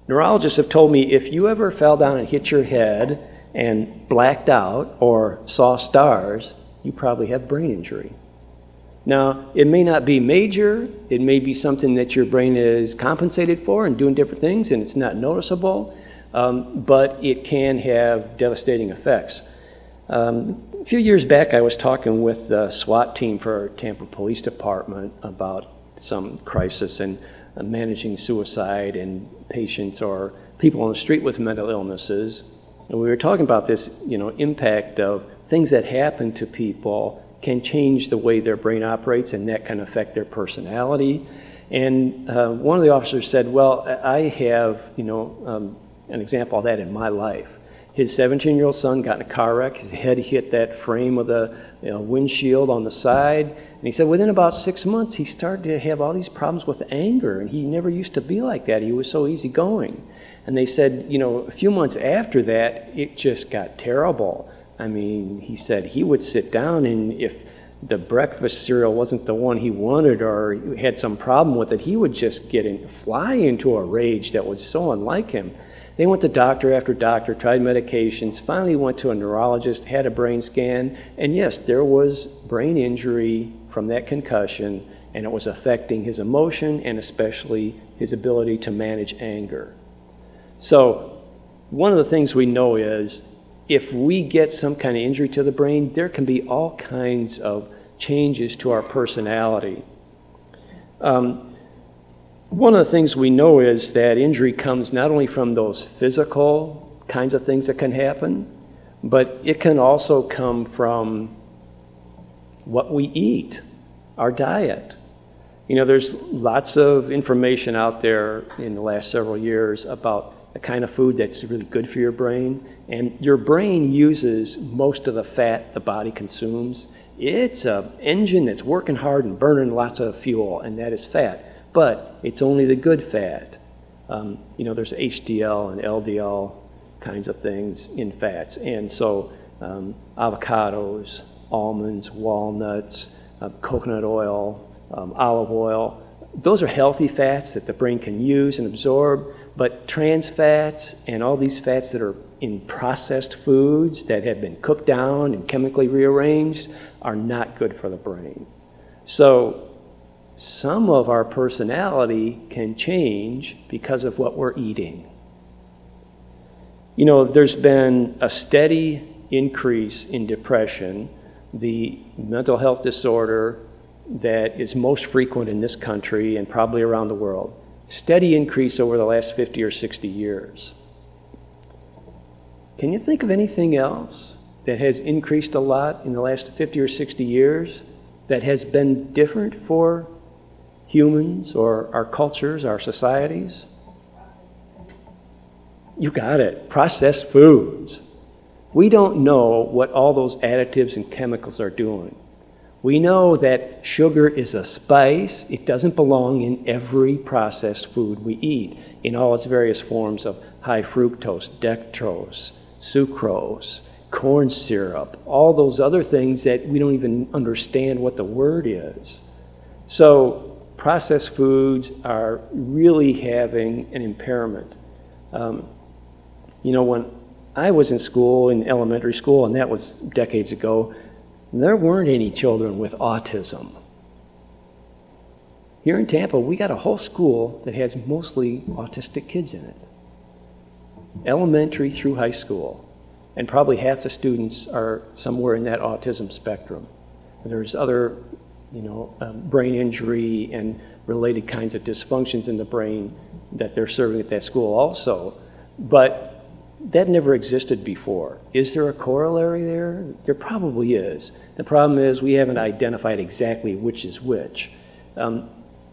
Neurologists have told me if you ever fell down and hit your head and blacked out or saw stars, you probably have brain injury. Now, it may not be major, it may be something that your brain is compensated for and doing different things and it's not noticeable, but it can have devastating effects. A few years back, I was talking with the SWAT team for our Tampa Police Department about some crisis and managing suicide and patients or people on the street with mental illnesses. And we were talking about this, impact of things that happen to people can change the way their brain operates, and that can affect their personality. And one of the officers said, well, I have, an example of that in my life. His 17-year-old son got in a car wreck. His head hit that frame of the windshield on the side. And he said within about 6 months, he started to have all these problems with anger, and he never used to be like that. He was so easygoing. And they said, a few months after that, it just got terrible. I mean, he said he would sit down, and if the breakfast cereal wasn't the one he wanted or he had some problem with it, he would just fly into a rage that was so unlike him. They went to doctor after doctor, tried medications, finally went to a neurologist, had a brain scan, and yes, there was brain injury from that concussion, and it was affecting his emotion and especially his ability to manage anger. So one of the things we know is if we get some kind of injury to the brain, there can be all kinds of changes to our personality. One of the things we know is that injury comes not only from those physical kinds of things that can happen, but it can also come from what we eat, our diet. There's lots of information out there in the last several years about the kind of food that's really good for your brain. And your brain uses most of the fat the body consumes. It's an engine that's working hard and burning lots of fuel, and that is fat. But it's only the good fat. There's HDL and LDL kinds of things in fats. And so avocados, almonds, walnuts, coconut oil, olive oil, those are healthy fats that the brain can use and absorb. But trans fats and all these fats that are in processed foods that have been cooked down and chemically rearranged are not good for the brain. So some of our personality can change because of what we're eating. There's been a steady increase in depression, the mental health disorder that is most frequent in this country and probably around the world. Steady increase over the last 50 or 60 years. Can you think of anything else that has increased a lot in the last 50 or 60 years that has been different for humans or our cultures, our societies? You got it. Processed foods. We don't know what all those additives and chemicals are doing. We know that sugar is a spice. It doesn't belong in every processed food we eat in all its various forms of high fructose, dextrose, sucrose, corn syrup, all those other things that we don't even understand what the word is. So processed foods are really having an impairment. When I was in school, in elementary school, and that was decades ago, there weren't any children with autism. Here in Tampa, we got a whole school that has mostly autistic kids in it. Elementary through high school. And probably half the students are somewhere in that autism spectrum. There's other, brain injury and related kinds of dysfunctions in the brain that they're serving at that school also. But that never existed before. Is there a corollary there? There probably is. The problem is we haven't identified exactly which is which.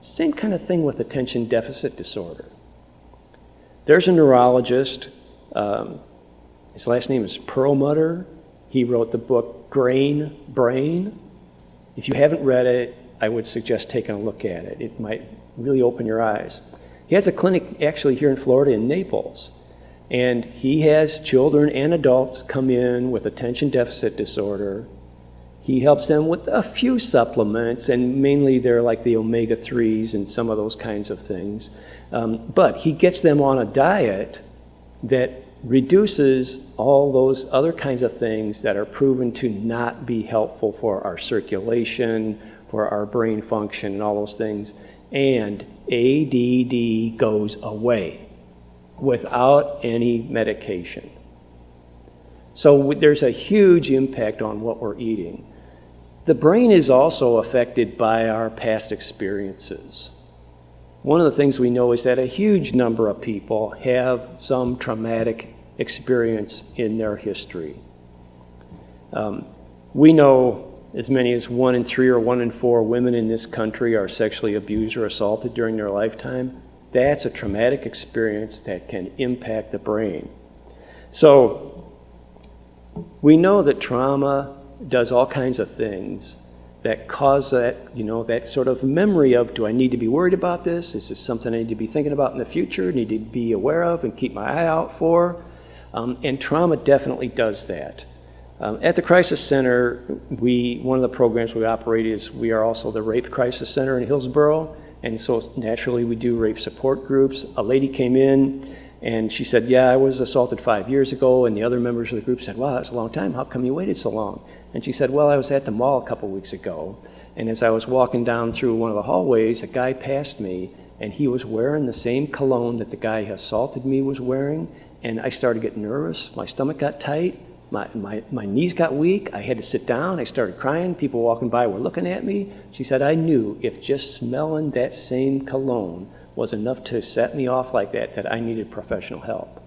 Same kind of thing with attention deficit disorder. There's a neurologist, his last name is Perlmutter. He wrote the book Brain. If you haven't read it, I would suggest taking a look at it. It might really open your eyes. He has a clinic actually here in Florida in Naples. And he has children and adults come in with attention deficit disorder. He helps them with a few supplements, and mainly they're like the omega-3s and some of those kinds of things. But he gets them on a diet that reduces all those other kinds of things that are proven to not be helpful for our circulation, for our brain function, and all those things. And ADD goes away without any medication. So there's a huge impact on what we're eating. The brain is also affected by our past experiences. One of the things we know is that a huge number of people have some traumatic experience in their history. We know as many as 1 in 3 or 1 in 4 women in this country are sexually abused or assaulted during their lifetime. That's a traumatic experience that can impact the brain. So we know that trauma does all kinds of things that cause that, that sort of memory of, do I need to be worried about this? Is this something I need to be thinking about in the future, need to be aware of and keep my eye out for? And trauma definitely does that. At the Crisis Center, one of the programs we operate is we are also the Rape Crisis Center in Hillsborough, and so naturally we do rape support groups. A lady came in and she said, yeah, I was assaulted 5 years ago, and the other members of the group said, wow, that's a long time, how come you waited so long? And she said, well, I was at the mall a couple weeks ago, and as I was walking down through one of the hallways, a guy passed me, and he was wearing the same cologne that the guy who assaulted me was wearing, and I started getting nervous, my stomach got tight, my knees got weak, I had to sit down, I started crying, people walking by were looking at me. She said, I knew if just smelling that same cologne was enough to set me off like that, that I needed professional help.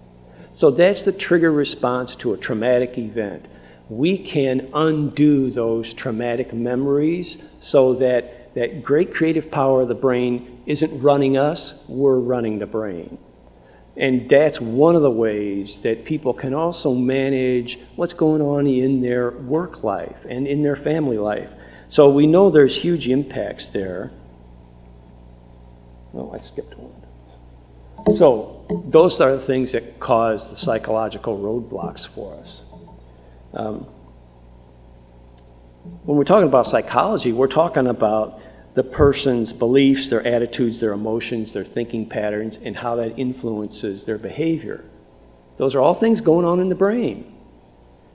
So that's the trigger response to a traumatic event. We can undo those traumatic memories so that that great creative power of the brain isn't running us, we're running the brain. And that's one of the ways that people can also manage what's going on in their work life and in their family life. So we know there's huge impacts there. Oh, I skipped one. So those are the things that cause the psychological roadblocks for us. When we're talking about psychology, we're talking about the person's beliefs, their attitudes, their emotions, their thinking patterns, and how that influences their behavior. Those are all things going on in the brain.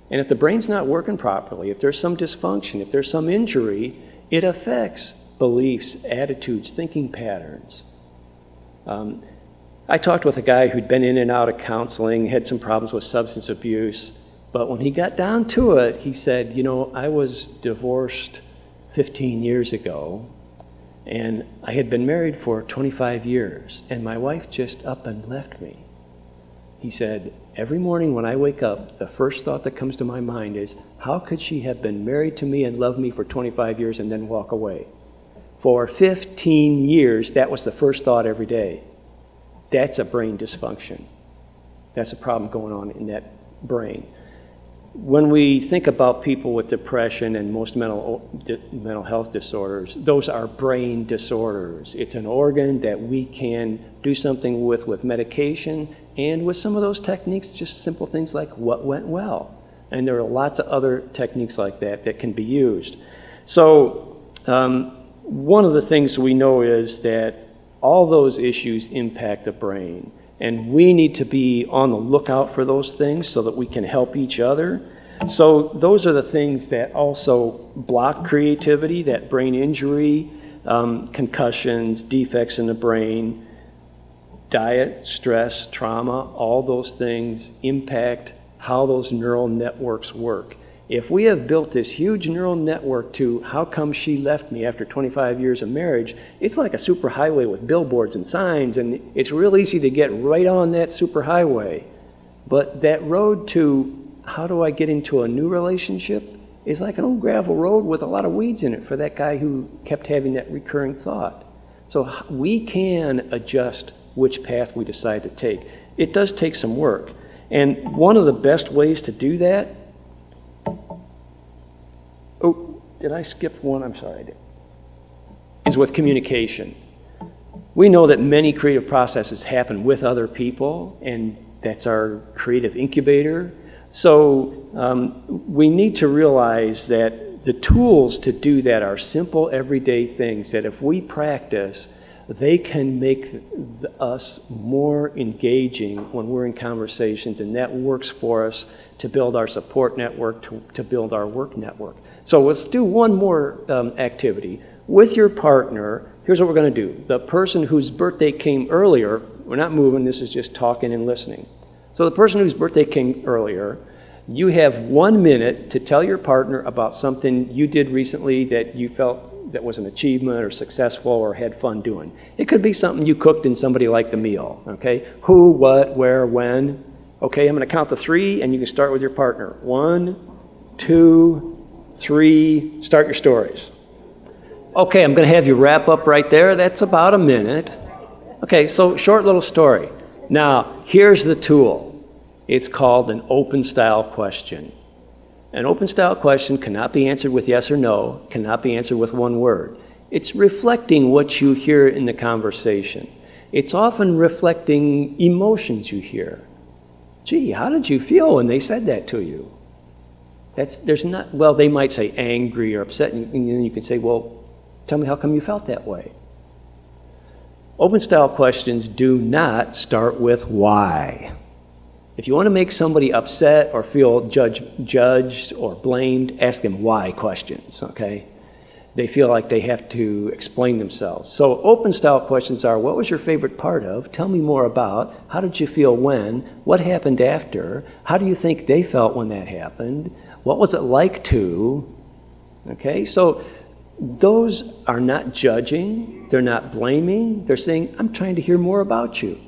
And if the brain's not working properly, if there's some dysfunction, if there's some injury, it affects beliefs, attitudes, thinking patterns. I talked with a guy who'd been in and out of counseling, had some problems with substance abuse, but when he got down to it, he said, I was divorced 15 years ago, and I had been married for 25 years, and my wife just up and left me. He said, every morning when I wake up, the first thought that comes to my mind is, how could she have been married to me and loved me for 25 years and then walk away? For 15 years, that was the first thought every day. That's a brain dysfunction. That's a problem going on in that brain. When we think about people with depression and most mental health disorders, those are brain disorders. It's an organ that we can do something with medication and with some of those techniques, just simple things like what went well. And there are lots of other techniques like that that can be used. So one of the things we know is that all those issues impact the brain. And we need to be on the lookout for those things so that we can help each other. So those are the things that also block creativity, that brain injury, concussions, defects in the brain, diet, stress, trauma, all those things impact how those neural networks work. If we have built this huge neural network to how come she left me after 25 years of marriage, it's like a superhighway with billboards and signs, and it's real easy to get right on that superhighway. But that road to how do I get into a new relationship is like an old gravel road with a lot of weeds in it for that guy who kept having that recurring thought. So we can adjust which path we decide to take. It does take some work. And one of the best ways to do that, oh, did I skip one? I'm sorry, I did. Is with communication. We know that many creative processes happen with other people, and that's our creative incubator. So we need to realize that the tools to do that are simple, everyday things that if we practice, they can make us more engaging when we're in conversations, and that works for us to build our support network, to build our work network. So let's do one more activity. With your partner, here's what we're going to do. The person whose birthday came earlier, we're not moving, this is just talking and listening. So the person whose birthday came earlier, you have 1 minute to tell your partner about something you did recently that you felt that was an achievement or successful or had fun doing. It could be something you cooked and somebody liked the meal, okay? Who, what, where, when. Okay, I'm gonna count to 3 and you can start with your partner. 1, 2, 3, start your stories. Okay, I'm gonna have you wrap up right there. That's about a minute. Okay, so short little story. Now, here's the tool. It's called an open style question. An open style question cannot be answered with yes or no, cannot be answered with one word. It's reflecting what you hear in the conversation. It's often reflecting emotions you hear. Gee, how did you feel when they said that to you? Well, they might say angry or upset, and then you can say, well, tell me how come you felt that way. Open style questions do not start with why. If you want to make somebody upset or feel judged or blamed, ask them why questions, okay? They feel like they have to explain themselves. So open style questions are, what was your favorite part of? Tell me more about. How did you feel when? What happened after? How do you think they felt when that happened? What was it like to? Okay, so those are not judging. They're not blaming. They're saying, I'm trying to hear more about you.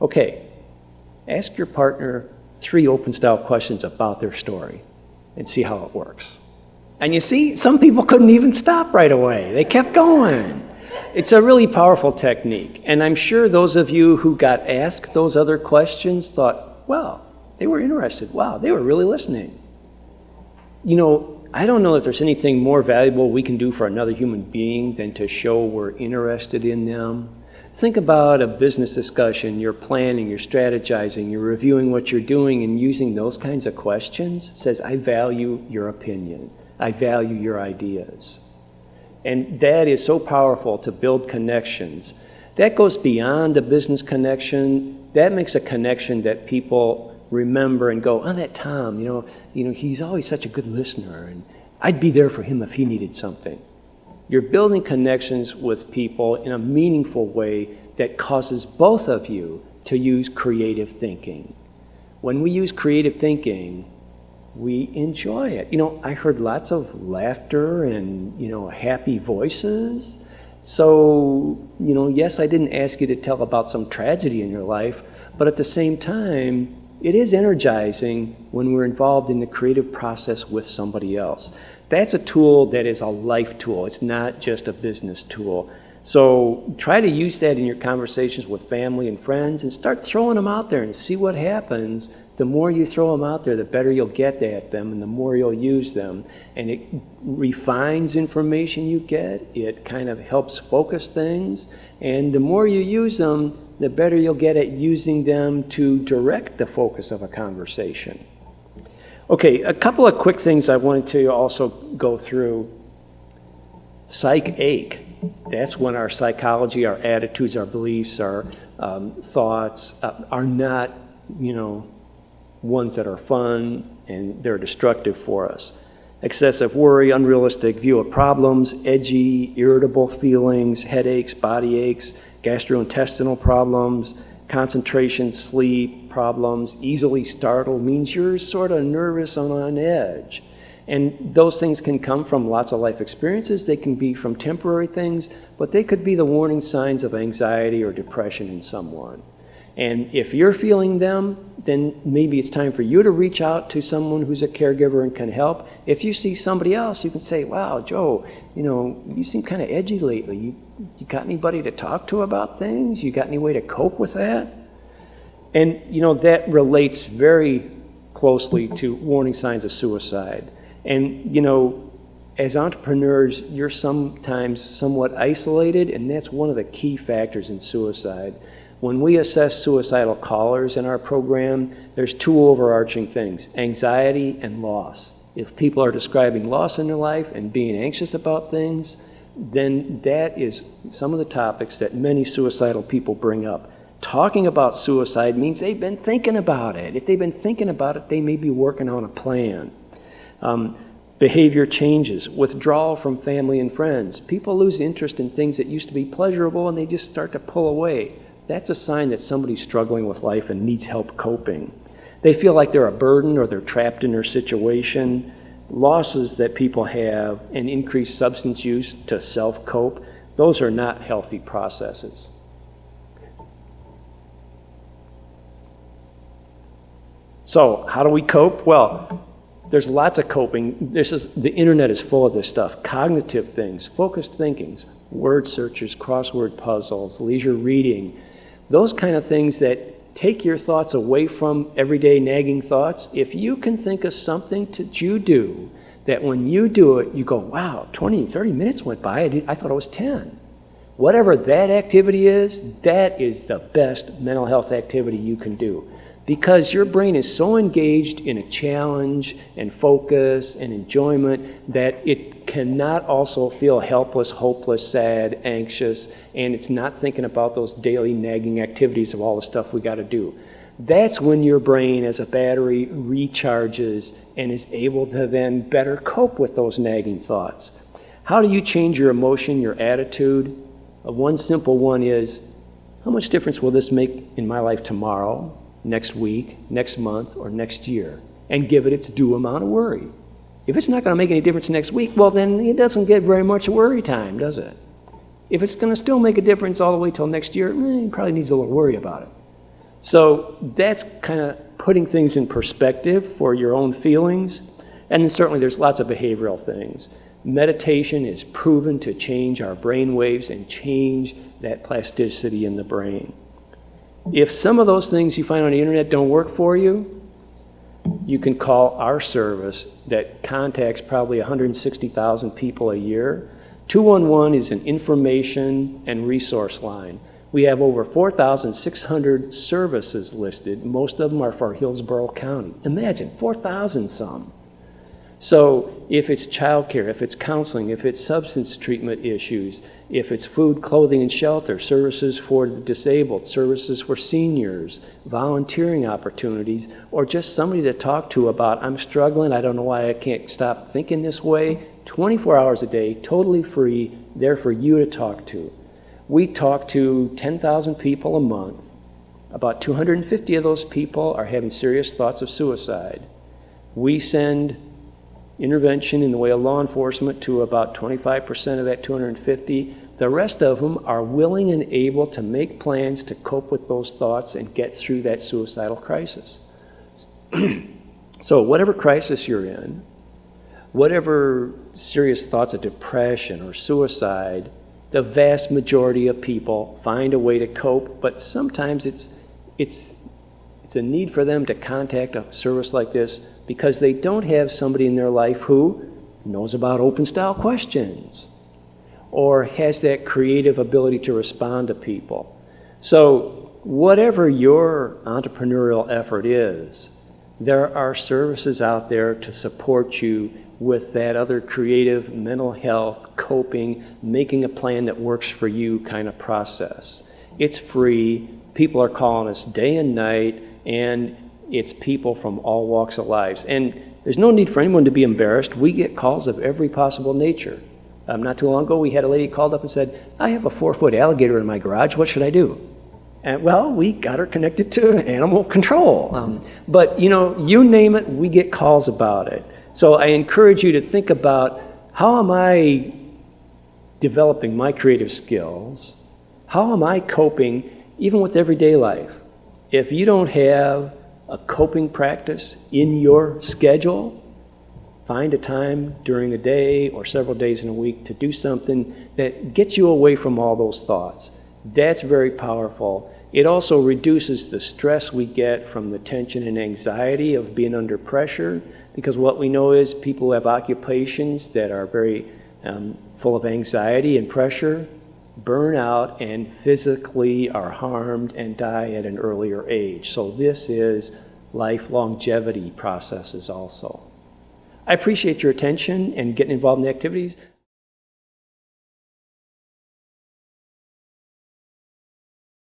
Okay. Ask your partner 3 open style questions about their story and see how it works. And you see, some people couldn't even stop right away. They kept going. It's a really powerful technique. And I'm sure those of you who got asked those other questions thought, wow, they were interested. Wow, they were really listening. You know, I don't know that there's anything more valuable we can do for another human being than to show we're interested in them. Think about a business discussion, you're planning, you're strategizing, you're reviewing what you're doing, and using those kinds of questions says, I value your opinion. I value your ideas. And that is so powerful to build connections. That goes beyond a business connection. That makes a connection that people remember and go, oh, that Tom, you know, he's always such a good listener, and I'd be there for him if he needed something. You're building connections with people in a meaningful way that causes both of you to use creative thinking. When we use creative thinking, we enjoy it. You know, I heard lots of laughter and, happy voices. So, yes, I didn't ask you to tell about some tragedy in your life, but at the same time, it is energizing when we're involved in the creative process with somebody else. That's a tool that is a life tool. It's not just a business tool. So try to use that in your conversations with family and friends and start throwing them out there and see what happens. The more you throw them out there, the better you'll get at them and the more you'll use them. And it refines information you get. It kind of helps focus things. And the more you use them, the better you'll get at using them to direct the focus of a conversation. Okay, a couple of quick things I wanted to also go through. Psych ache. That's when our psychology, our attitudes, our beliefs, our thoughts are not, ones that are fun and they're destructive for us. Excessive worry, unrealistic view of problems, edgy, irritable feelings, headaches, body aches, gastrointestinal problems, concentration, sleep problems, easily startled means you're sort of nervous and on edge. And those things can come from lots of life experiences. They can be from temporary things, but they could be the warning signs of anxiety or depression in someone. And if you're feeling them, then maybe it's time for you to reach out to someone who's a caregiver and can help. If you see somebody else, you can say, wow, Joe, you seem kind of edgy lately. You got anybody to talk to about things? You got any way to cope with that? And, that relates very closely to warning signs of suicide. And, as entrepreneurs, you're sometimes somewhat isolated, and that's one of the key factors in suicide. When we assess suicidal callers in our program, there's 2 overarching things, anxiety and loss. if people are describing loss in their life and being anxious about things, then that is some of the topics that many suicidal people bring up. Talking about suicide means they've been thinking about it. If they've been thinking about it, they may be working on a plan. Behavior changes, withdrawal from family and friends. People lose interest in things that used to be pleasurable and they just start to pull away. That's a sign that somebody's struggling with life and needs help coping. They feel like they're a burden or they're trapped in their situation. Losses that people have and increased substance use to self-cope, those are not healthy processes. So, how do we cope? Well, there's lots of coping. The internet is full of this stuff. Cognitive things, focused thinkings, word searches, crossword puzzles, leisure reading, those kind of things that take your thoughts away from everyday nagging thoughts. If you can think of something that you do, that when you do it, you go, wow, 20, 30 minutes went by, I thought it was 10. Whatever that activity is, that is the best mental health activity you can do. Because your brain is so engaged in a challenge and focus and enjoyment that it cannot also feel helpless, hopeless, sad, anxious, and it's not thinking about those daily nagging activities of all the stuff we got to do. That's when your brain as a battery recharges and is able to then better cope with those nagging thoughts. How do you change your emotion, your attitude? One simple one is, how much difference will this make in my life tomorrow, next week, next month, or next year? And give it its due amount of worry. If it's not going to make any difference next week, well, then it doesn't get very much worry time, does it? If it's going to still make a difference all the way till next year, it probably needs a little worry about it. So that's kind of putting things in perspective for your own feelings. And then certainly there's lots of behavioral things. Meditation is proven to change our brain waves and change that plasticity in the brain. If some of those things you find on the internet don't work for you, you can call our service that contacts probably 160,000 people a year. 211 is an information and resource line. We have over 4,600 services listed. Most of them are for Hillsborough County. Imagine, 4,000 some. So if it's childcare, if it's counseling, if it's substance treatment issues, if it's food, clothing, and shelter, services for the disabled, services for seniors, volunteering opportunities, or just somebody to talk to about, I'm struggling, I don't know why I can't stop thinking this way, 24 hours a day, totally free, there for you to talk to. We talk to 10,000 people a month. About 250 of those people are having serious thoughts of suicide. We send intervention in the way of law enforcement to about 25% of that 250. The rest of them are willing and able to make plans to cope with those thoughts and get through that suicidal crisis. So whatever crisis you're in, whatever serious thoughts of depression or suicide, the vast majority of people find a way to cope, but sometimes it's a need for them to contact a service like this because they don't have somebody in their life who knows about open style questions or has that creative ability to respond to people. So whatever your entrepreneurial effort is, there are services out there to support you with that other creative, mental health, coping, making a plan that works for you kind of process. It's free. People are calling us day and night, and it's people from all walks of life. And there's no need for anyone to be embarrassed. We get calls of every possible nature. Not too long ago, we had a lady called up and said, I have a 4-foot alligator in my garage. What should I do? And well, we got her connected to animal control. But you name it, we get calls about it. So I encourage you to think about, how am I developing my creative skills? How am I coping even with everyday life? If you don't have a coping practice in your schedule, find a time during the day or several days in a week to do something that gets you away from all those thoughts. That's very powerful. It also reduces the stress we get from the tension and anxiety of being under pressure, because what we know is people who have occupations that are very full of anxiety and pressure burn out and physically are harmed and die at an earlier age. So this is life longevity processes also. I appreciate your attention and getting involved in the activities.